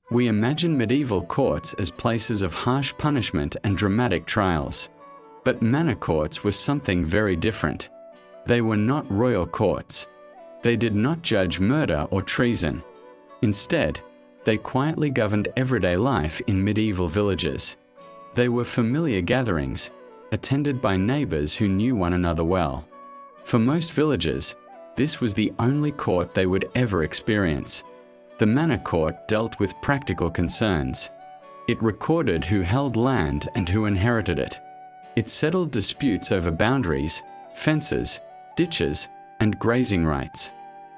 We imagine medieval courts as places of harsh punishment and dramatic trials. But manor courts were something very different. They were not royal courts. They did not judge murder or treason. Instead, they quietly governed everyday life in medieval villages. They were familiar gatherings, attended by neighbours who knew one another well. For most villagers, this was the only court they would ever experience. The manor court dealt with practical concerns. It recorded who held land and who inherited it. It settled disputes over boundaries, fences, ditches, and grazing rights.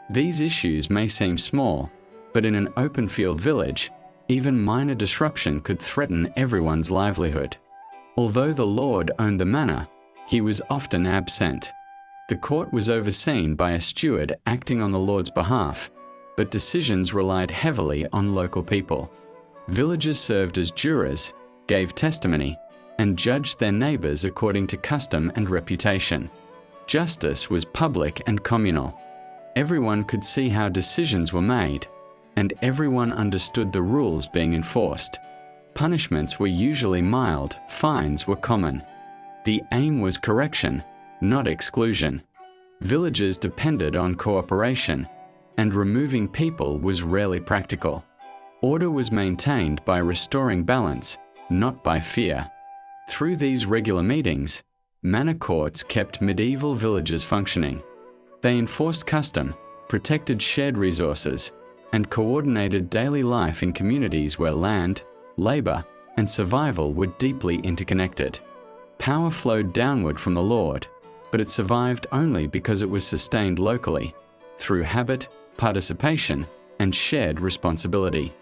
These issues may seem small, but in an open field village, even minor disruption could threaten everyone's livelihood. Although the lord owned the manor, he was often absent. The court was overseen by a steward acting on the lord's behalf, but decisions relied heavily on local people. Villagers served as jurors, gave testimony, and judged their neighbours according to custom and reputation. Justice was public and communal. Everyone could see how decisions were made, and everyone understood the rules being enforced. Punishments were usually mild, fines were common. The aim was correction, not exclusion. Villagers depended on cooperation, and removing people was rarely practical. Order was maintained by restoring balance, not by fear. Through these regular meetings, manor courts kept medieval villages functioning. They enforced custom, protected shared resources, and coordinated daily life in communities where land, labour, and survival were deeply interconnected. Power flowed downward from the lord, but it survived only because it was sustained locally, through habit, participation, and shared responsibility.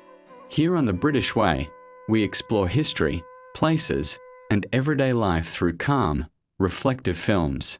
Here on The British Way, we explore history, places, and everyday life through calm, reflective films.